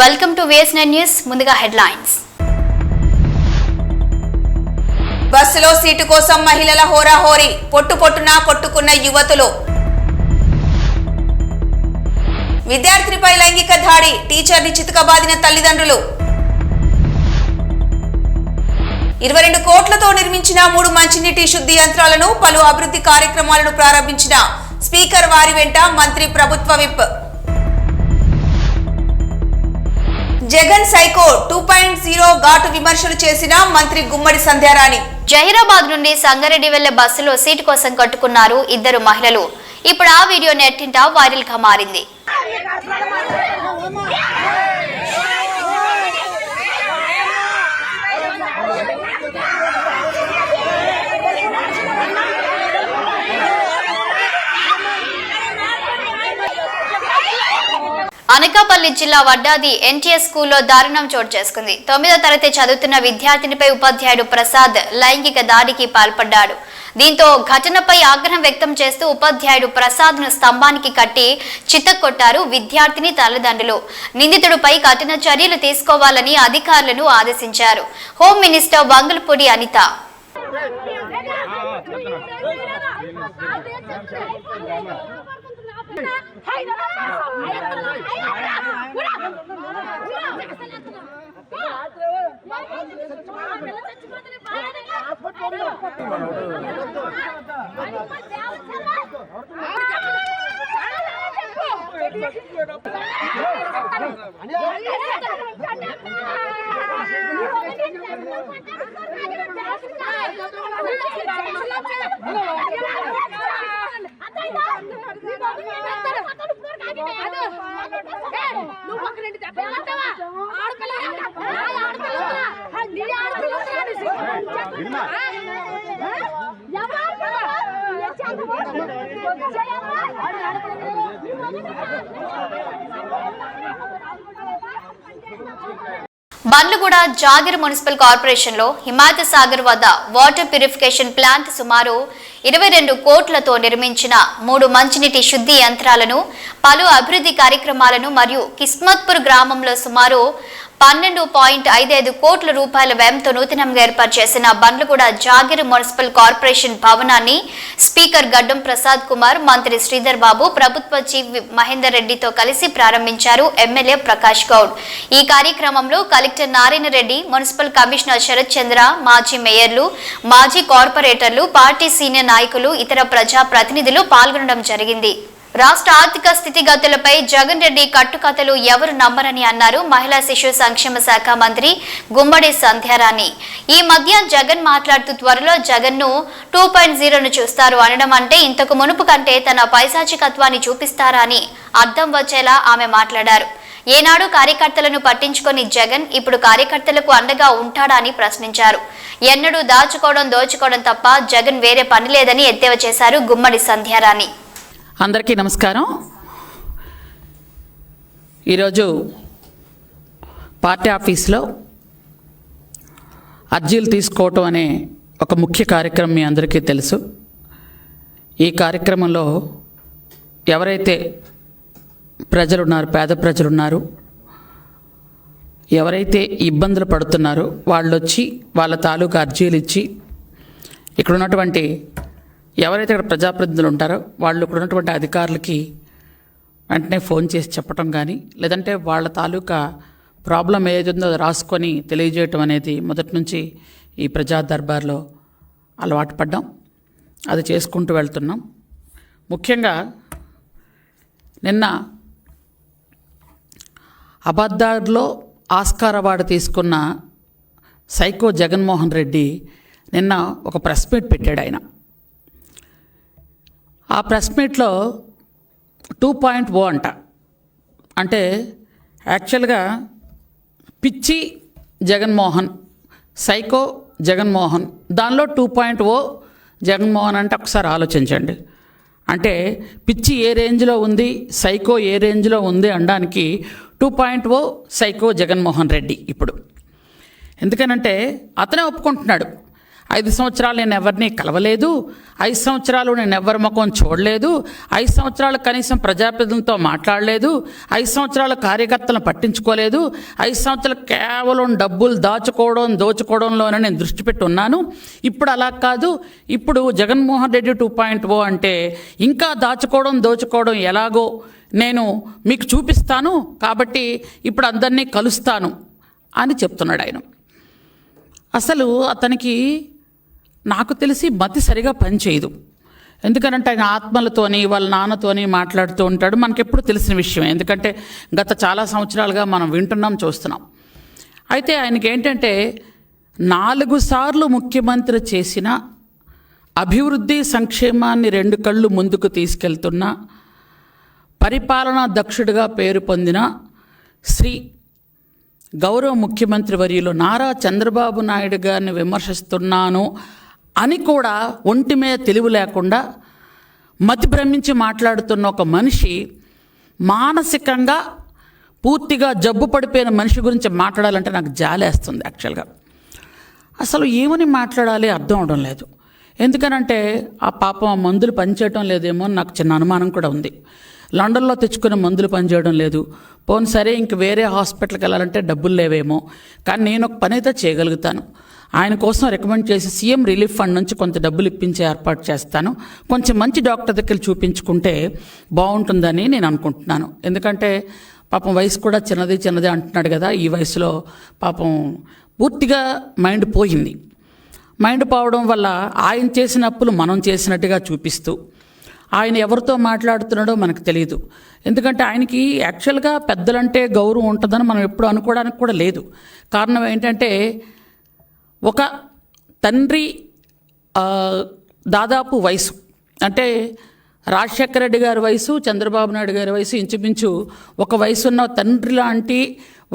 Welcome to VS9 news. ముందుగా headlines. బస్సులో seat కోసం మహిళల హోరాహోరీ, పొట్టున కొట్టుకున్న యువతులు. విద్యార్థినిపై లైంగిక దాడి, టీచర్ని చితకబాదిన తల్లిదండ్రులు. 22 కోట్లతో నిర్మించిన 3 మంచినీటి శుద్ధి యంత్రాలను, పలు అభివృద్ధి కార్యక్రమాలను ప్రారంభించిన స్పీకర్ వారి వెంట మంత్రి ప్రభుత్వ విప్. జగన్ సైకో 2.0 ఘాటు విమర్శలు చేసిన మంత్రి గుమ్మడి సంధ్యారాణి. జహీరాబాద్ నుండి సంగారెడ్డి వెళ్లే బస్సులో సీటు కోసం కట్టుకున్నారు 2 మహిళలు. ఇప్పుడు ఆ వీడియో నెట్టింట వైరల్ గా మారింది. అనకాపల్లి జిల్లా వడ్డాది NTS స్కూల్లో దారుణం చోటు చేసుకుంది. 9వ తరగతి చదువుతున్న విద్యార్థినిపై ఉపాధ్యాయుడు ప్రసాద్ లైంగిక దాడికి పాల్పడ్డాడు. దీంతో ఘటనపై ఆగ్రహం వ్యక్తం చేస్తూ ఉపాధ్యాయుడు ప్రసాద్ ను స్తంభానికి కట్టి చితక్కొట్టారు విద్యార్థిని తల్లిదండ్రులు. నిందితుడిపై కఠిన చర్యలు తీసుకోవాలని అధికారులను ఆదేశించారు. Home minister Vangalapudi Anitha. Bandlaguda Jagir municipal corporation లో హిమాయత్ సాగర్ వద్ద వాటర్ ప్యూరిఫికేషన్ ప్లాంట్ సుమారు 22 కోట్లతో నిర్మించిన 3 మంచినీటి శుద్ధి యంత్రాలను, పలు అభివృద్ధి కార్యక్రమాలను మరియు కిస్మత్పూర్ గ్రామంలో సుమారు 12.55 కోట్ల రూపాయల వ్యయంతో నూతనంగా ఏర్పాటు చేసిన బండ్లగూడ జాగిర్ మున్సిపల్ కార్పొరేషన్ భవనాన్ని స్పీకర్ గడ్డం ప్రసాద్ కుమార్, మంత్రి శ్రీధర్ బాబు, ప్రభుత్వ చీఫ్ మహేందర్ రెడ్డితో కలిసి ప్రారంభించారు ఎమ్మెల్యే ప్రకాష్ గౌడ్. ఈ కార్యక్రమంలో collector Narayana Reddy, municipal commissioner Sarath Chandra, మాజీ మేయర్లు, మాజీ కార్పొరేటర్లు, పార్టీ సీనియర్ నాయకులు, ఇతర ప్రజా ప్రతినిధులు పాల్గొనడం జరిగింది. రాష్ట్ర ఆర్థిక స్థితిగతులపై జగన్ రెడ్డి కట్టుకథలు ఎవరు నమ్మరని అన్నారు మహిళా శిశు సంక్షేమ శాఖ మంత్రి గుమ్మడి సంధ్యారాణి. ఈ మధ్య జగన్ మాట్లాడుతూ త్వరలో జగన్ ను 2.0 చూస్తారు అనడం అంటే ఇంతకు మునుపు కంటే తన పైశాచికత్వాన్ని చూపిస్తారా అని అర్థం వచ్చేలా ఆమె మాట్లాడారు. ఏనాడు కార్యకర్తలను పట్టించుకొని జగన్ ఇప్పుడు కార్యకర్తలకు అండగా ఉంటాడా అని ప్రశ్నించారు. ఎన్నడూ దోచుకోవడం తప్ప జగన్ వేరే పని లేదని ఎద్దేవా చేశారు గుమ్మడి సంధ్యారాణి. అందరికీ నమస్కారం. ఈరోజు పార్టీ ఆఫీస్లో అర్జీలు తీసుకోవటం అనే ఒక ముఖ్య కార్యక్రమం మీ అందరికీ తెలుసు. ఈ కార్యక్రమంలో ఎవరైతే ప్రజలున్నారు, పేద ప్రజలున్నారు, ఎవరైతే ఇబ్బందులు పడుతున్నారో వాళ్ళు వచ్చి వాళ్ళ తాలూకా అర్జీలు ఇచ్చి ఇక్కడ ఉన్నటువంటి ఎవరైతే ఇక్కడ ప్రజాప్రతినిధులు ఉంటారో వాళ్ళు ఇక్కడ ఉన్నటువంటి అధికారులకి వెంటనే ఫోన్ చేసి చెప్పటం కానీ, లేదంటే వాళ్ళ తాలూకా ప్రాబ్లం ఏదైతుందో అది రాసుకొని తెలియజేయటం అనేది మొదటి నుంచి ఈ ప్రజా దర్బార్లో అలవాటు పడ్డాం. అది చేసుకుంటూ వెళ్తున్నాం. ముఖ్యంగా నిన్న అబద్ధాల్లో ఆస్కార్ అవార్డు తీసుకున్న సైకో జగన్మోహన్ రెడ్డి నిన్న ఒక ప్రెస్ మీట్ పెట్టాడు. ఆయన ఆ ప్రెస్ మీట్లో 2.0 అంట, అంటే యాక్చువల్గా పిచ్చి జగన్మోహన్, సైకో జగన్మోహన్, దానిలో 2.0 జగన్మోహన్ అంటే ఒకసారి ఆలోచించండి. అంటే పిచ్చి ఏ రేంజ్లో ఉంది, సైకో ఏ రేంజ్లో ఉంది అనడానికి 2.0 సైకో జగన్మోహన్ రెడ్డి. ఇప్పుడు ఎందుకనంటే అతనే ఒప్పుకుంటున్నాడు. 5 సంవత్సరాలు నేను ఎవరిని కలవలేదు, 5 సంవత్సరాలు నేను ఎవరి ముఖం చూడలేదు, 5 సంవత్సరాలు కనీసం ప్రజాప్రతినిధులతో మాట్లాడలేదు, 5 సంవత్సరాలు కార్యకర్తలను పట్టించుకోలేదు, 5 సంవత్సరాలు కేవలం డబ్బులు దోచుకోవడంలోనే నేను దృష్టి పెట్టి ఉన్నాను. ఇప్పుడు అలా కాదు, ఇప్పుడు జగన్మోహన్ రెడ్డి 2.0 అంటే ఇంకా దోచుకోవడం ఎలాగో నేను మీకు చూపిస్తాను, కాబట్టి ఇప్పుడు అందరినీ కలుస్తాను అని చెప్తున్నాడు ఆయన. అసలు అతనికి నాకు తెలిసి మతి సరిగా పనిచేయదు. ఎందుకనంటే ఆయన ఆత్మలతోని వాళ్ళ నాన్నతోని మాట్లాడుతూ ఉంటాడు. మనకెప్పుడు తెలిసిన విషయం, ఎందుకంటే గత చాలా సంవత్సరాలుగా మనం వింటున్నాం, చూస్తున్నాం. అయితే ఆయనకి ఏంటంటే 4 సార్లు ముఖ్యమంత్రి చేసిన అభివృద్ధి సంక్షేమాన్ని 2 కళ్ళు ముందుకు తీసుకెళ్తున్న పరిపాలనా దక్షుడిగా పేరు పొందిన శ్రీ గౌరవ ముఖ్యమంత్రి వర్యులు నారా చంద్రబాబు నాయుడు గారిని విమర్శిస్తున్నాను అని కూడా ఒంటి మీద తెలివి లేకుండా మతి భ్రమించి మాట్లాడుతున్న ఒక మనిషి, మానసికంగా పూర్తిగా జబ్బు పడిపోయిన మనిషి గురించి మాట్లాడాలంటే నాకు జాలేస్తుంది యాక్చువల్గా. అసలు ఏమని మాట్లాడాలి అర్థం అవడం లేదు. ఎందుకనంటే ఆ పాపం ఆ మందులు పనిచేయడం లేదేమో అని నాకు చిన్న అనుమానం కూడా ఉంది. లండన్లో తెచ్చుకునే మందులు పనిచేయడం లేదు. పోను సరే ఇంక వేరే హాస్పిటల్కి వెళ్ళాలంటే డబ్బులు లేవేమో, కానీ నేను ఒక పని అయితే చేయగలుగుతాను. ఆయన కోసం రికమెండ్ చేసి సీఎం రిలీఫ్ ఫండ్ నుంచి కొంత డబ్బులు ఇప్పించే ఏర్పాటు చేస్తాను. కొంచెం మంచి డాక్టర్ దగ్గర చూపించుకుంటే బాగుంటుందని నేను అనుకుంటున్నాను. ఎందుకంటే పాపం వయసు కూడా చిన్నది అంటున్నాడు కదా, ఈ వయసులో పాపం పూర్తిగా మైండ్ పోయింది. మైండ్ పోవడం వల్ల ఆయన చేసిన అప్పులు మనం చేసినట్టుగా చూపిస్తూ ఆయన ఎవరితో మాట్లాడుతున్నాడో మనకు తెలియదు. ఎందుకంటే ఆయనకి యాక్చువల్గా పెద్దలంటే గౌరవం ఉంటుందని మనం ఎప్పుడు అనుకోవడానికి కూడా లేదు. కారణం ఏంటంటే ఒక తండ్రి దాదాపు వయసు అంటే రాజశేఖర రెడ్డి గారి వయసు, చంద్రబాబు నాయుడు గారి వయసు ఇంచుమించు ఒక వయసు ఉన్న తండ్రి లాంటి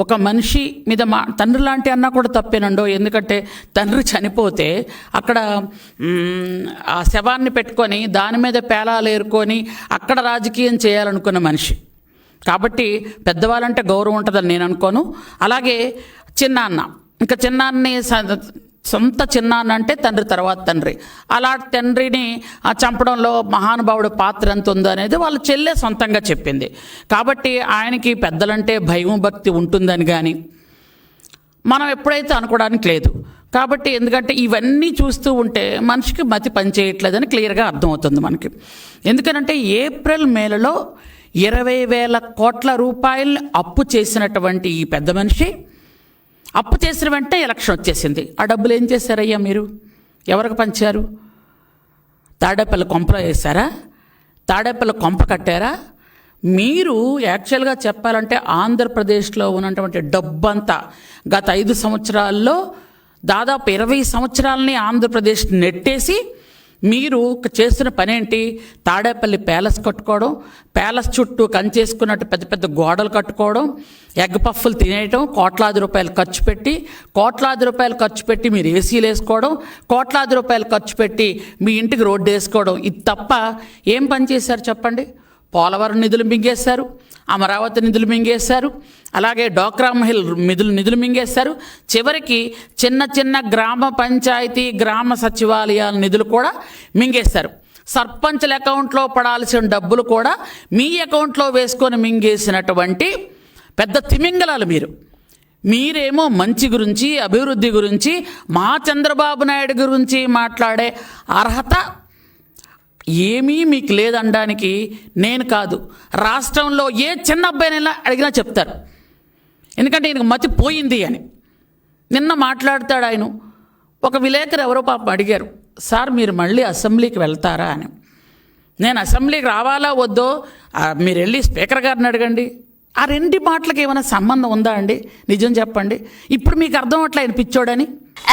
ఒక మనిషి మీద తండ్రి లాంటి అన్నా కూడా తప్పేనండో. ఎందుకంటే తండ్రి చనిపోతే అక్కడ ఆ శవాన్ని పెట్టుకొని దాని మీద పేలాలు ఏరుకొని అక్కడ రాజకీయం చేయాలనుకున్న మనిషి కాబట్టి పెద్దవాళ్ళంటే గౌరవం ఉంటుందని నేను అనుకోను. అలాగే చిన్నాన్న, ఇంకా చిన్నాన్ని సొంత చిన్నాన్న అంటే తండ్రి తర్వాత తండ్రి, అలాంటి తండ్రిని చంపడంలో మహానుభావుడు పాత్ర ఎంత ఉందో అనేది వాళ్ళ చెల్లె సొంతంగా చెప్పింది. కాబట్టి ఆయనకి పెద్దలంటే భయం భక్తి ఉంటుందని కానీ మనం ఎప్పుడైతే అనుకోవడానికి లేదు. కాబట్టి ఎందుకంటే ఇవన్నీ చూస్తూ ఉంటే మనిషికి మతి పనిచేయట్లేదని క్లియర్గా అర్థమవుతుంది మనకి. ఎందుకనంటే ఏప్రిల్ మేలలో 20,000 కోట్ల రూపాయలు అప్పు చేసినటువంటి ఈ పెద్ద మనిషి అప్పు చేసిన వెంటనే ఎలక్షన్ వచ్చేసింది. ఆ డబ్బులు ఏం చేశారయ్యా మీరు? ఎవరికి పంచారు? తాడేపల్లి కొంపలో వేశారా? తాడేపల్లి కొంప కట్టారా? మీరు యాక్చువల్గా చెప్పాలంటే ఆంధ్రప్రదేశ్లో ఉన్నటువంటి డబ్బంతా గత 5 సంవత్సరాల్లో దాదాపు 20 సంవత్సరాలని ఆంధ్రప్రదేశ్ నెట్టేసి మీరు చేస్తున్న పని ఏంటి? తాడేపల్లి ప్యాలెస్ కట్టుకోవడం, ప్యాలెస్ చుట్టూ కంచేసుకున్నట్టు పెద్ద పెద్ద గోడలు కట్టుకోవడం, ఎగ్ పఫ్ఫులు తినేయటం, కోట్లాది రూపాయలు ఖర్చు పెట్టి మీరు ఏసీలు వేసుకోవడం, కోట్లాది రూపాయలు ఖర్చు పెట్టి మీ ఇంటికి రోడ్డు వేసుకోవడం. ఇది తప్ప ఏం పని చేశారు చెప్పండి? పోలవరం నిధులు మింగేశారు, అమరావతి నిధులు మింగేశారు, అలాగే డోక్రా మహిళ నిధులు మింగేశారు. చివరికి చిన్న చిన్న గ్రామ పంచాయతీ గ్రామ సచివాలయాల నిధులు కూడా మింగేశారు. సర్పంచుల అకౌంట్లో పడాల్సిన డబ్బులు కూడా మీ అకౌంట్లో వేసుకొని మింగేసినటువంటి పెద్ద తిమింగలాలు మీరేమో మంచి గురించి అభివృద్ధి గురించి మా చంద్రబాబు నాయుడు గురించి మాట్లాడే అర్హత ఏమీ మీకు లేదనడానికి నేను కాదు, రాష్ట్రంలో ఏ చిన్న అబ్బాయినైనా అడిగినా చెప్తారు. ఎందుకంటే ఈయనకు మతి పోయింది అని. నిన్న మాట్లాడతాడు ఆయన. ఒక విలేకరు ఎవరో పాపం అడిగారు, సార్ మీరు మళ్ళీ అసెంబ్లీకి వెళ్తారా అని. నేను అసెంబ్లీకి రావాలా వద్దో మీరు వెళ్ళి స్పీకర్ గారిని అడగండి. ఆ 2 మాటలకు ఏమైనా సంబంధం ఉందా అండి? నిజం చెప్పండి. ఇప్పుడు మీకు అర్థం అట్లా అనిపించోడని.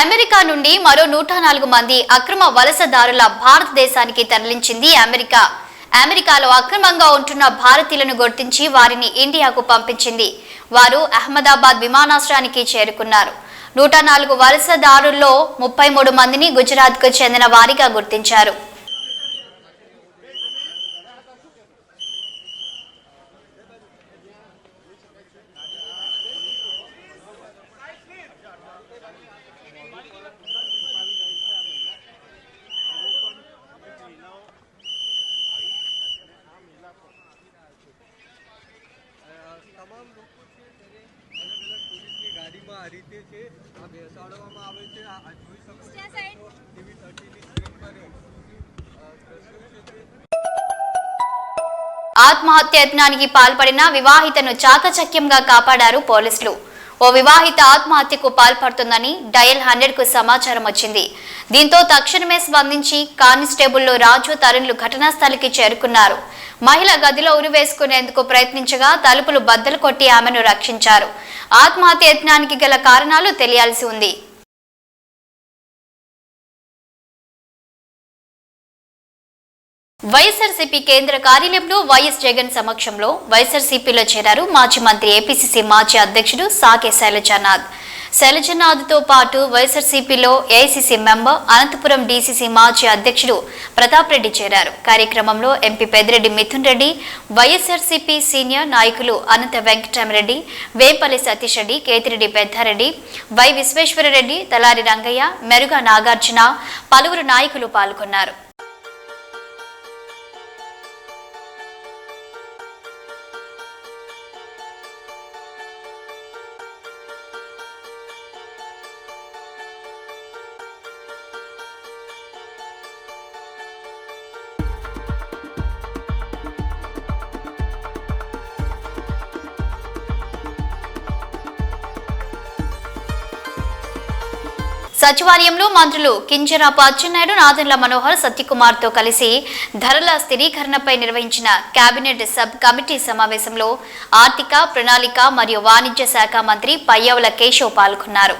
అమెరికా నుండి మరో 104 మంది అక్రమ వలసదారుల భారతదేశానికి తరలించింది అమెరికా. అమెరికాలో అక్రమంగా ఉంటున్న భారతీయులను గుర్తించి వారిని ఇండియాకు పంపించింది. వారు అహ్మదాబాద్ విమానాశ్రయానికి చేరుకున్నారు. 104 వలసదారుల్లో 33 మందిని గుజరాత్కు చెందిన వారిగా గుర్తించారు. આ રીતે છે, આ બેસાડવામાં આવે છે. આ જોઈ શકો છો ટીવી 30 ની સ્ક્રીન પર દ્રશ્યો છે તે. ఆత్మహత్య యత్నానికి పాల్పడిన వివాహితను చాకచక్యంగా కాపాడారు పోలీసులు. ఓ వివాహిత ఆత్మహత్యకు పాల్పడుతుందని డయల్ 100 కు సమాచారం వచ్చింది. దీంతో తక్షణమే స్పందించి కానిస్టేబుల్ రాజు తరుణ్లు ఘటనా స్థలికి చేరుకున్నారు. మహిళ గదిలో ఉరివేసుకునేందుకు ప్రయత్నించగా తలుపులు బద్దలు కొట్టి ఆమెను రక్షించారు. ఆత్మహత్య యత్నానికి గల కారణాలు తెలియాల్సి ఉంది. వైఎస్ఆర్సీపీ కేంద్ర కార్యాలయంలో వైఎస్ జగన్ సమక్షంలో వైఎస్ఆర్సీపీలో చేరారు మాజీ మంత్రి ఏపీసీసీ మాజీ అధ్యక్షుడు సాకే శైలజనాథ్. శైలజనాథ్తో పాటు వైఎస్ఆర్సీపీలో ఏఐసీసీ మెంబర్ అనంతపురం డీసీసీ మాజీ అధ్యక్షుడు ప్రతాప్ రెడ్డి చేరారు. కార్యక్రమంలో ఎంపీ పెద్దిరెడ్డి మిథున్ రెడ్డి, వైఎస్ఆర్సీపీ సీనియర్ నాయకులు అనంత వెంకటరామరెడ్డి, వేంపల్లి సతీష్ రెడ్డి, కేతిరెడ్డి పెద్దారెడ్డి, వై విశ్వేశ్వరరెడ్డి, తలారి రంగయ్య, మెరుగా నాగార్జున, పలువురు నాయకులు పాల్గొన్నారు. సచివాలయంలో మంత్రులు కింజరాపు అచ్చెన్నాయుడు, నాదెండ్ల మనోహర్, సత్యకుమార్తో కలిసి ధరల స్థిరీకరణపై నిర్వహించిన కేబినెట్ సబ్ కమిటీ సమావేశంలో ఆర్థిక, ప్రణాళిక మరియు వాణిజ్య శాఖ మంత్రి పయ్యావుల కేశవ్ పాల్గొన్నారు.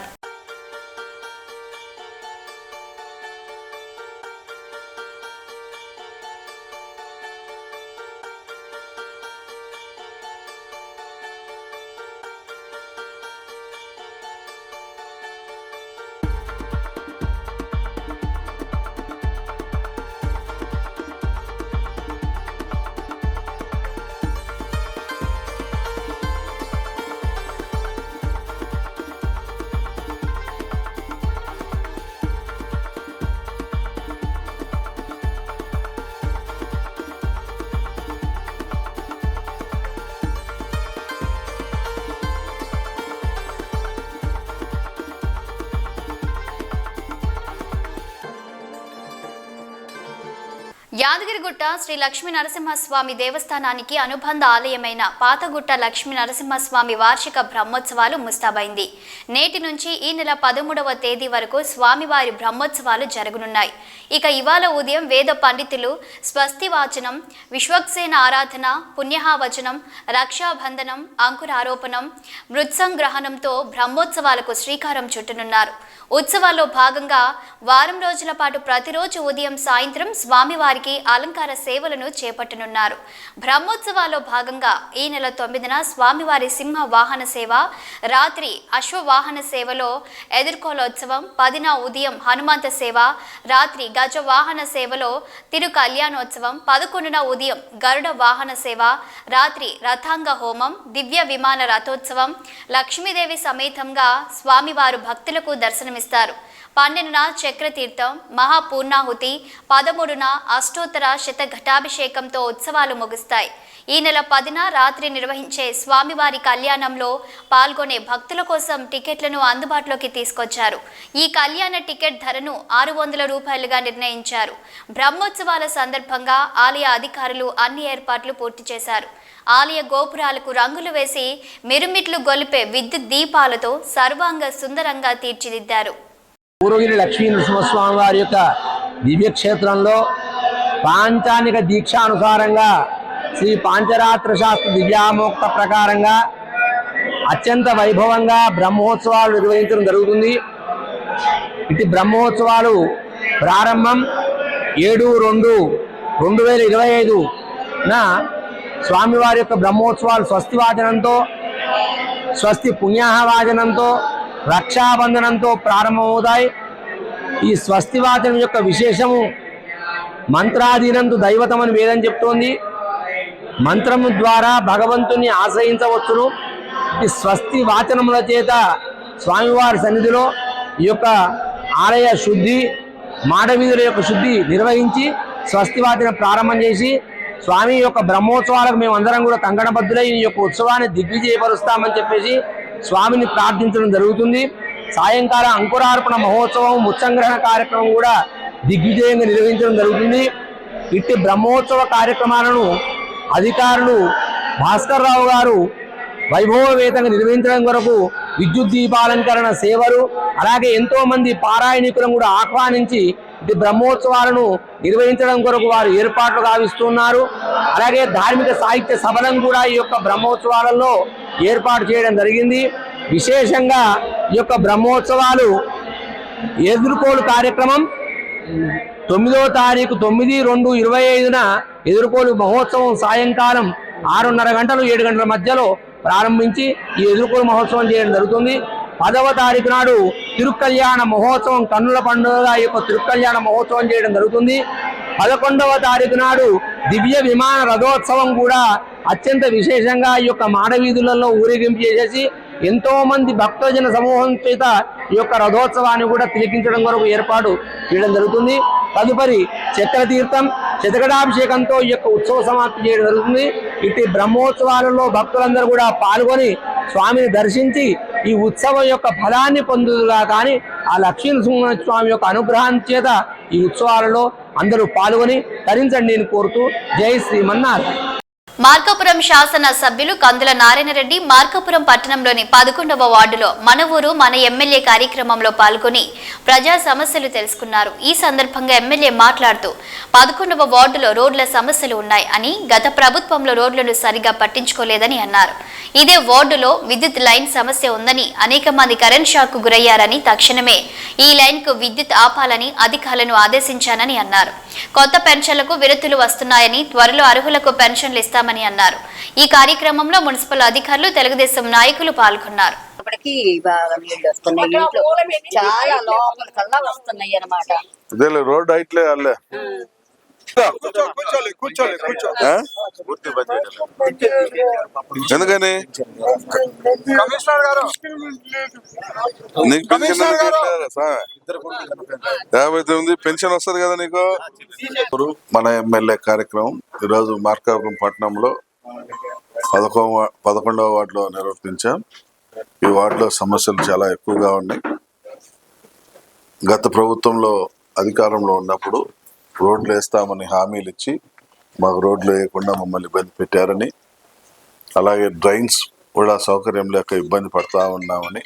యాదగిరిగుట్ట శ్రీ లక్ష్మీ నరసింహస్వామి దేవస్థానానికి అనుబంధ ఆలయమైన పాతగుట్ట లక్ష్మీ నరసింహస్వామి వార్షిక బ్రహ్మోత్సవాలు ముస్తాబైంది. నేటి నుంచి ఈ నెల 13వ తేదీ వరకు స్వామివారి బ్రహ్మోత్సవాలు జరగనున్నాయి. ఇక ఇవాళ ఉదయం వేద పండితులు స్వస్తి వాచనం, విశ్వక్సేన ఆరాధన, పుణ్యహావచనం, రక్షాబంధనం, అంకురారోపణం, మృత్సంగ్రహణంతో బ్రహ్మోత్సవాలకు శ్రీకారం చుట్టనున్నారు. ఉత్సవాల్లో భాగంగా వారం రోజుల పాటు ప్రతిరోజు ఉదయం సాయంత్రం స్వామివారికి అలంకార సేవలను చేపట్టనున్నారు. బ్రహ్మోత్సవాల్లో భాగంగా ఈ నెల 9న స్వామివారి సింహ వాహన సేవ, రాత్రి అశ్వవాహన సేవలో ఎదుర్కోలోత్సవం, 10న ఉదయం హనుమంత సేవ, రాత్రి గజ వాహన సేవలో తిరు కళ్యాణోత్సవం, 11న ఉదయం గరుడ వాహన సేవ, రాత్రి రథాంగ హోమం, దివ్య విమాన రథోత్సవం, లక్ష్మీదేవి సమేతంగా స్వామివారు భక్తులకు దర్శనమిస్తారు. 12న చక్రతీర్థం, మహాపూర్ణాహుతి, 13న అష్టోత్తర శతఘటాభిషేకంతో ఉత్సవాలు ముగుస్తాయి. ఈ నెల 10న రాత్రి నిర్వహించే స్వామివారి కళ్యాణంలో పాల్గొనే భక్తుల కోసం టికెట్లను అందుబాటులోకి తీసుకొచ్చారు. ఈ కళ్యాణ టికెట్ ధరను 600 రూపాయలుగా నిర్ణయించారు. బ్రహ్మోత్సవాల సందర్భంగా ఆలయ అధికారులు అన్ని ఏర్పాట్లు పూర్తి చేశారు. ఆలయ గోపురాలకు రంగులు వేసి మిరుమిట్లు గొలిపే విద్యుత్ దీపాలతో సర్వాంగ సుందరంగా తీర్చిదిద్దారు. పూర్వగిరి లక్ష్మీ నరసింహస్వామి వారి యొక్క దివ్యక్షేత్రంలో పాంచానిక దీక్షానుసారంగా శ్రీ పాంచరాత్ర శాస్త్ర దివ్యామోక్త ప్రకారంగా అత్యంత వైభవంగా బ్రహ్మోత్సవాలు నిర్వహించడం జరుగుతుంది. ఇటు బ్రహ్మోత్సవాలు ప్రారంభం 7/2/2025న స్వామివారి యొక్క బ్రహ్మోత్సవాలు స్వస్తి వాచనంతో, స్వస్తి పుణ్యాహవాచనంతో, రక్షాబంధనంతో ప్రారంభమవుతాయి. ఈ స్వస్తి వాచనం యొక్క విశేషము మంత్రాధీనంతో దైవతమని వేదం చెప్తోంది. మంత్రము ద్వారా భగవంతుని ఆశ్రయించవచ్చును. ఈ స్వస్తి వాచనముల చేత స్వామివారి సన్నిధిలో ఈ యొక్క ఆలయ శుద్ధి, మాడవీధుల యొక్క శుద్ధి నిర్వహించి స్వస్తి వాచనం ప్రారంభం చేసి స్వామి యొక్క బ్రహ్మోత్సవాలకు మేము అందరం కూడా కంకణబద్ధులై ఈ యొక్క ఉత్సవాన్ని దిగ్విజయపరుస్తామని చెప్పేసి స్వామిని ప్రార్థించడం జరుగుతుంది. సాయంకాలం అంకురార్పణ మహోత్సవం, ముత్సంగ్రహణ కార్యక్రమం కూడా దిగ్విజయంగా నిర్వహించడం జరుగుతుంది. ఇట్టి బ్రహ్మోత్సవ కార్యక్రమాలను అధికారులు భాస్కర్ రావు గారు వైభవవేతంగా నిర్వహించడం కొరకు విద్యుత్ దీపాలంకరణ సేవలు, అలాగే ఎంతో మంది పారాయణికులను కూడా ఆహ్వానించి ఇది బ్రహ్మోత్సవాలను నిర్వహించడం కొరకు వారు ఏర్పాట్లు గావిస్తున్నారు. అలాగే ధార్మిక సాహిత్య సభలను కూడా ఈ యొక్క బ్రహ్మోత్సవాలలో ఏర్పాటు చేయడం జరిగింది. విశేషంగా ఈ యొక్క బ్రహ్మోత్సవాలు ఎదుర్కోలు కార్యక్రమం 9వ తారీఖు 9/2/25న ఎదుర్కోలు మహోత్సవం సాయంకాలం 6:30 గంటలు 7 గంటల మధ్యలో ప్రారంభించి ఈ ఎదుర్కోలు మహోత్సవం చేయడం జరుగుతుంది. 10వ తారీఖు నాడు తిరుకల్యాణ మహోత్సవం, కన్నుల పండుగ ఈ యొక్క తిరుకల్యాణ మహోత్సవం చేయడం జరుగుతుంది. 11వ తారీఖు నాడు దివ్య విమాన రథోత్సవం కూడా అత్యంత విశేషంగా ఈ యొక్క మాడవీధులలో ఊరేగింపు చేసేసి ఎంతో మంది భక్తజన సమూహం చేత ఈ యొక్క రథోత్సవాన్ని కూడా తిలకించడం కొరకు ఏర్పాటు చేయడం జరుగుతుంది. తదుపరి చక్ర తీర్థం, శతకడాభిషేకంతో ఈ యొక్క ఉత్సవ సమాప్తి చేయడం జరుగుతుంది. ఇటు బ్రహ్మోత్సవాలలో భక్తులందరూ కూడా పాల్గొని స్వామిని దర్శించి ఈ ఉత్సవం యొక్క ఫలాన్ని పొందుదుగా కానీ ఆ లక్ష్మీ స్వామి యొక్క అనుగ్రహం చేత ఈ ఉత్సవాలలో అందరూ పాల్గొని తరించండి అని కోరుతూ జై శ్రీమన్నారాయణ. మార్కాపురం శాసన సభ్యులు కందుల నారాయణరెడ్డి మార్కాపురం పట్టణంలోని 11వ వార్డులో మన ఊరు మన ఎమ్మెల్యే కార్యక్రమంలో పాల్గొని ప్రజా సమస్యలు తెలుసుకున్నారు. ఈ సందర్భంగా ఎమ్మెల్యే మాట్లాడుతూ 11వ వార్డులో రోడ్ల సమస్యలు ఉన్నాయి అని, గత ప్రభుత్వంలో రోడ్లను సరిగా పట్టించుకోలేదని అన్నారు. ఇదే వార్డులో విద్యుత్ లైన్ సమస్య ఉందని, అనేక మంది కరెంట్ షాక్ గురయ్యారని, తక్షణమే ఈ లైన్ కు విద్యుత్ ఆపాలని అధికారులను ఆదేశించానని అన్నారు. కొత్త పెన్షన్లకు విరతులు వస్తున్నాయని, త్వరలో అర్హులకు పెన్షన్లు ఇస్తామని అన్నారు. ఈ కార్యక్రమంలో మున్సిపల్ అధికారులు, తెలుగుదేశం నాయకులు పాల్గొన్నారు. చాలా లోపల కల్లా వస్తున్నాయి అన్నమాట. రోడ్ హైట్లే అల్లే ఎందుకని నీకు పెన్షన్ 59 పెన్షన్ వస్తుంది కదా నీకు. మన ఎమ్మెల్యే కార్యక్రమం ఈరోజు మార్కాపురం పట్టణంలో 11వ వార్డులో నిర్వర్తించాం. ఈ వార్డులో సమస్యలు చాలా ఎక్కువగా ఉన్నాయి. గత ప్రభుత్వంలో అధికారంలో ఉన్నప్పుడు రోడ్లు వేస్తామని హామీలు ఇచ్చి మాకు రోడ్లు వేయకుండా మమ్మల్ని ఇబ్బంది పెట్టారని, అలాగే డ్రైన్స్ కూడా సౌకర్యం లేక ఇబ్బంది పడతా ఉన్నామని,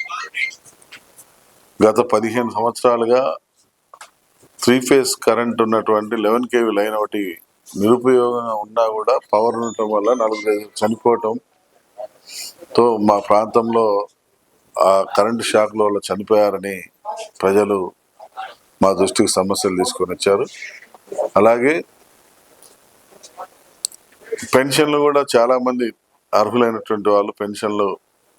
గత 15 సంవత్సరాలుగా 3 ఫేజ్ కరెంట్ ఉన్నటువంటి 11 kV లైన్ ఒకటి నిరుపయోగంగా ఉన్నా కూడా పవర్ ఉండటం వల్ల 4 చనిపోవటంతో మా ప్రాంతంలో ఆ కరెంటు షాక్ల వల్ల చనిపోయారని ప్రజలు మా దృష్టికి సమస్యలు తీసుకొని వచ్చారు. అలాగే పెన్షన్లు కూడా చాలా మంది అర్హులైనటువంటి వాళ్ళు పెన్షన్లు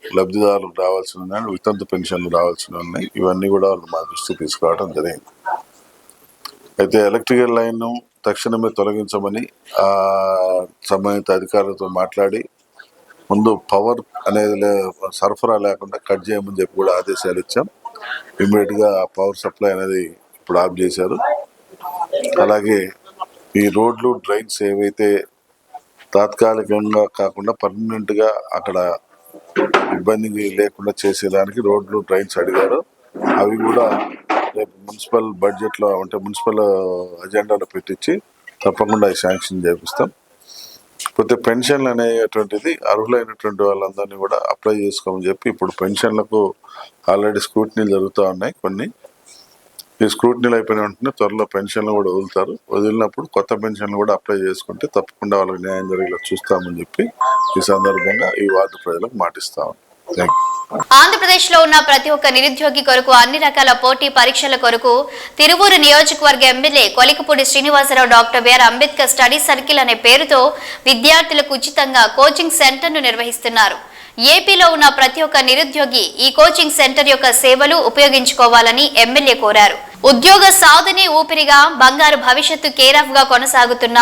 లబ్ధిదారులకు రావాల్సి ఉన్నాయి, వితంతు పెన్షన్లు రావాల్సి ఉన్నాయి. ఇవన్నీ కూడా వాళ్ళు మా దృష్టికి తీసుకురావడం జరిగింది. అయితే ఎలక్ట్రికల్ లైన్ తక్షణమే తొలగించమని సంబంధిత అధికారులతో మాట్లాడి ముందు పవర్ అనేది సరఫరా లేకుండా కట్ చేయమని చెప్పి కూడా ఆదేశాలు ఇచ్చాం. ఇమ్మీడియట్ గా పవర్ సప్లై అనేది ఇప్పుడు ఆఫ్ చేశారు. అలాగే ఈ రోడ్లు, డ్రైన్స్ ఏవైతే తాత్కాలికంగా కాకుండా పర్మనెంట్ గా అక్కడ ఇబ్బంది లేకుండా చేసేదానికి రోడ్లు, డ్రైన్స్ అడిగారు. అవి కూడా రేపు మున్సిపల్ బడ్జెట్ లో అంటే మున్సిపల్ అజెండాలో పెట్టించి తప్పకుండా శాంక్షన్ చేపిస్తాం. పోతే పెన్షన్లు అనేటువంటిది అర్హులైనటువంటి వాళ్ళందరినీ కూడా అప్లై చేసుకోమని చెప్పి ఇప్పుడు పెన్షన్లకు ఆల్రెడీ స్క్రూటినీలు జరుగుతూ ఉన్నాయి. కొన్ని ఈ స్క్రూటినీలు అయిపోయిన వెంటనే త్వరలో పెన్షన్లు కూడా వదులుతారు. వదిలినప్పుడు కొత్త పెన్షన్లు కూడా అప్లై చేసుకుంటే తప్పకుండా వాళ్ళకి న్యాయం జరిగేలా చూస్తామని చెప్పి ఈ సందర్భంగా ఈ వార్డు ప్రజలకు మాటిస్తాము. Thank you. ఆంధ్రప్రదేశ్ లో ఉన్న ప్రతి ఒక్క నిరుద్యోగి కొరకు అన్ని రకాల పోటీ పరీక్షల కొరకు తిరువూరు నియోజకవర్గ MLA Kolikapudi Srinivasa Rao doctor BR Ambedkar study circle అనే పేరుతో విద్యార్థులకు ఉచితంగా కోచింగ్ సెంటర్ను నిర్వహిస్తున్నారు. ఏపీలో ఉన్న ప్రతి ఒక్క నిరుద్యోగి ఈ కోచింగ్ సెంటర్ యొక్క సేవలు ఉపయోగించుకోవాలని ఎమ్మెల్యే కోరారు. ఉద్యోగ సాధనే ఊపిరిగా బంగారు భవిష్యత్తు కేరాఫ్ గా కొనసాగుతున్న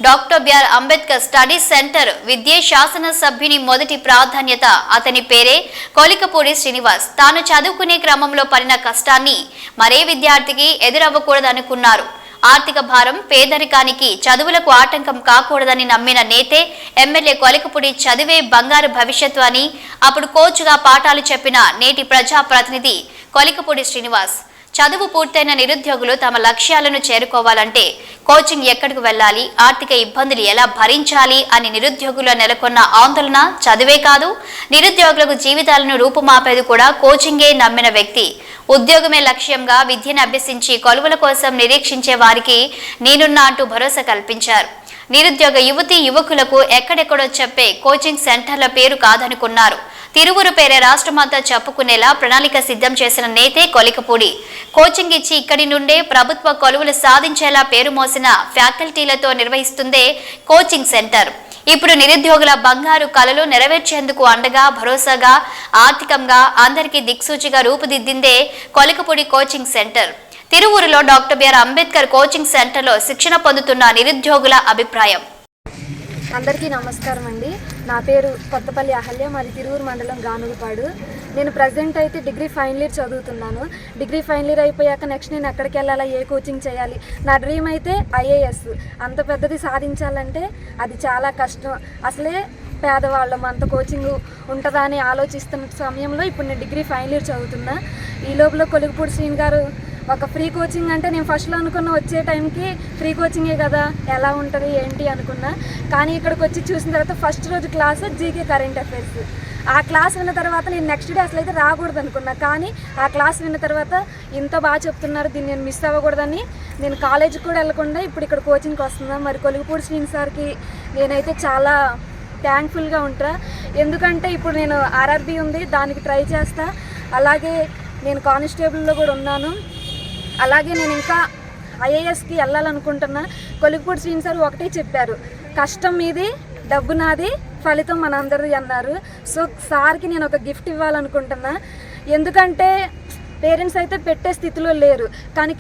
doctor BR Ambedkar study centre విద్యే శాసన సభ్యుని మొదటి ప్రాధాన్యత. అతని పేరే కొలికపూడి శ్రీనివాస్. తాను చదువుకునే క్రమంలో పడిన కష్టాన్ని మరే విద్యార్థికి ఎదురవ్వకూడదనుకున్నారు. ఆర్థిక భారం పేదరికానికి చదువులకు ఆటంకం కాకూడదని నమ్మిన నేతే ఎమ్మెల్యే కొలికపూడి చదివే బంగారు భవిష్యత్తు అని అప్పుడు కోచ్గా పాఠాలు చెప్పిన నేటి ప్రజాప్రతినిధి కొలికపూడి శ్రీనివాస్. చదువు పూర్తయిన నిరుద్యోగులు తమ లక్ష్యాలను చేరుకోవాలంటే కోచింగ్ ఎక్కడికి వెళ్ళాలి, ఆర్థిక ఇబ్బందులు ఎలా భరించాలి అని నిరుద్యోగుల నెలకొన్న ఆందోళన చదువే కాదు, నిరుద్యోగులకు జీవితాలను రూపుమాపేది కూడా కోచింగే నమ్మిన వ్యక్తి. ఉద్యోగమే లక్ష్యంగా విద్యను అభ్యసించి కొలువుల కోసం నిరీక్షించే వారికి నేనున్నా అంటూ భరోసా కల్పించారు. నిరుద్యోగ యువతీ యువకులకు ఎక్కడెక్కడో చెప్పే కోచింగ్ సెంటర్ల పేరు కాదనుకున్నారు. తిరువురు పేరే రాష్ట్రమంతా చెప్పుకునేలా ప్రణాళిక సిద్ధం చేసిన నేతే కొలికపూడి. కోచింగ్ ఇచ్చి ఇక్కడి నుండే ప్రభుత్వ కొలువులు సాధించేలా పేరు మోసిన ఫ్యాకల్టీలతో నిర్వహిస్తుందే కోచింగ్ సెంటర్. ఇప్పుడు నిరుద్యోగుల బంగారు కలలు నెరవేర్చేందుకు అండగా, భరోసాగా, ఆర్థికంగా అందరికీ దిక్సూచిగా రూపుదిద్దిందే కొలికపూడి కోచింగ్ సెంటర్. తిరువురులో డాక్టర్ బిఆర్ అంబేద్కర్ కోచింగ్ సెంటర్లో శిక్షణ పొందుతున్న నిరుద్యోగుల అభిప్రాయం. అందరికీ నమస్కారం అండి. నా పేరు కొత్తపల్లి అహల్య, మాది తిరువురు మండలం గానుగుపాడు. నేను ప్రజెంట్ అయితే డిగ్రీ ఫైనల్ ఇయర్ చదువుతున్నాను. డిగ్రీ ఫైనల్ ఇయర్ అయిపోయాక నెక్స్ట్ నేను ఎక్కడికి వెళ్ళాలా, ఏ కోచింగ్ చేయాలి. నా డ్రీమ్ అయితే ఐఏఎస్. అంత పెద్దది సాధించాలంటే అది చాలా కష్టం. అసలే పేదవాళ్ళం, అంత కోచింగ్ ఉంటుందా అని ఆలోచిస్తున్న సమయంలో ఇప్పుడు నేను డిగ్రీ ఫైనల్ ఇయర్ చదువుతున్నా. ఈ లోపల కొలికపూడి శ్రీని గారు ఒక ఫ్రీ కోచింగ్ అంటే నేను ఫస్ట్లో అనుకున్న వచ్చే టైంకి ఫ్రీ కోచింగే కదా, ఎలా ఉంటుంది ఏంటి అనుకున్నా. కానీ ఇక్కడికి వచ్చి చూసిన తర్వాత ఫస్ట్ రోజు క్లాసు జీకే కరెంట్ అఫైర్స్. ఆ క్లాస్ విన్న తర్వాత నేను నెక్స్ట్ డే అసలు అయితే రాకూడదు అనుకున్నా. కానీ ఆ క్లాస్ విన్న తర్వాత ఇంత బాగా చెప్తున్నారు, దీన్ని నేను మిస్ అవ్వకూడదని నేను కాలేజీకి కూడా వెళ్ళకుండా ఇప్పుడు ఇక్కడ కోచింగ్కి వస్తున్నాను. మరి కొలికపూడి శ్రీని సార్కి నేనైతే చాలా థ్యాంక్ఫుల్గా ఉంటా. ఎందుకంటే ఇప్పుడు నేను ఆర్ఆర్బీ ఉంది, దానికి ట్రై చేస్తా. అలాగే నేను కానిస్టేబుల్లో కూడా ఉన్నాను. అలాగే నేను ఇంకా ఐఏఎస్కి వెళ్ళాలనుకుంటున్నా. కొలికపూడి శ్రీని సార్ ఒకటే చెప్పారు, కష్టం మీది, డబ్బు నాది, ఫలితం మనందరిది అన్నారు. సో సార్కి నేను ఒక గిఫ్ట్ ఇవ్వాలనుకుంటున్నా. ఎందుకంటే పేరెంట్స్ అయితే పెట్టే స్థితిలో లేరు. కానీ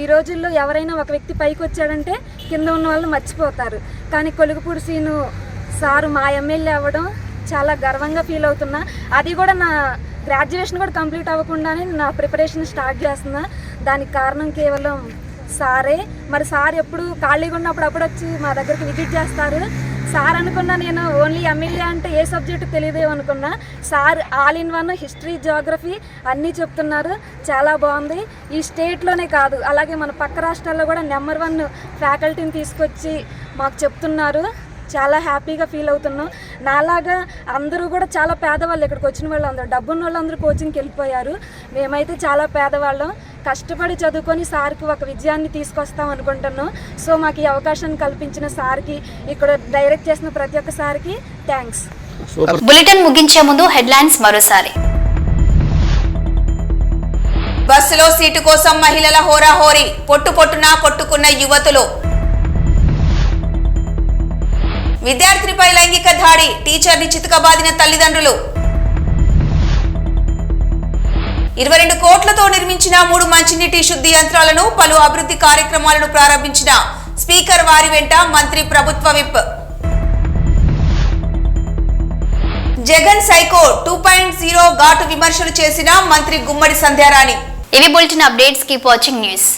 ఈ రోజుల్లో ఎవరైనా ఒక వ్యక్తి పైకి వచ్చాడంటే కింద ఉన్న వాళ్ళు మర్చిపోతారు. కానీ కొలికపూడి శ్రీను సారు మా ఎమ్మెల్యే అవ్వడం చాలా గర్వంగా ఫీల్ అవుతున్నా. అది కూడా నా గ్రాడ్యుయేషన్ కూడా కంప్లీట్ అవ్వకుండానే నా ప్రిపరేషన్ స్టార్ట్ చేస్తున్నా. దానికి కారణం కేవలం సారే. మరి సార్ ఎప్పుడు ఖాళీగా ఉన్నప్పుడు అప్పుడు వచ్చి మా దగ్గరికి విజిట్ చేస్తారు. సార్ అనుకున్నా నేను ఓన్లీ ఎమ్మెల్యే అంటే ఏ సబ్జెక్టు తెలియదేమో అనుకున్నా. Sir all in one history, Geography అన్నీ చెప్తున్నారు. చాలా బాగుంది. ఈ స్టేట్లోనే కాదు, అలాగే మన పక్క రాష్ట్రాల్లో కూడా నెంబర్ 1 ఫ్యాకల్టీని తీసుకొచ్చి మాకు చెప్తున్నారు. చాలా హ్యాపీగా ఫీల్ అవుతున్నాం. నాలాగా అందరూ కూడా చాలా పేదవాళ్ళు, ఇక్కడికి వచ్చిన వాళ్ళు అందరూ డబ్బున్న వాళ్ళు అందరూ కోచింగ్కి వెళ్ళిపోయారు. మేమైతే చాలా పేదవాళ్ళం, కష్టపడి చదువుకొని సార్కి ఒక విజయాన్ని తీసుకొస్తాం అనుకుంటున్నాం. సో మాకు ఈ అవకాశాన్ని కల్పించిన సార్కి, ఇక్కడ డైరెక్ట్ చేసిన ప్రతి ఒక్క సార్కి థ్యాంక్స్. బులెటిన్ ముగించే ముందు హెడ్లైన్స్ మరోసారి. బస్సులో సీటు కోసం మహిళల హోరాహోరీ, పొట్టున కొట్టుకున్న యువతులు. విద్యార్థినిపై లైంగిక దాడి, టీచర్ని చితకబాదిన తల్లిదండ్రులు. 22 కోట్లతో నిర్మించిన 3 మంచినీటి శుద్ధి యంత్రాలను, పలు అభివృద్ధి కార్యక్రమాలను ప్రారంభించిన స్పీకర్ వారి వెంట మంత్రి ప్రభుత్వ విప్. జగన్ సైకో 2.0 ఘాటు విమర్శలు చేసిన మంత్రి గుమ్మడి సంధ్యారాణి. ఇవి bulletin updates. Keep watching news.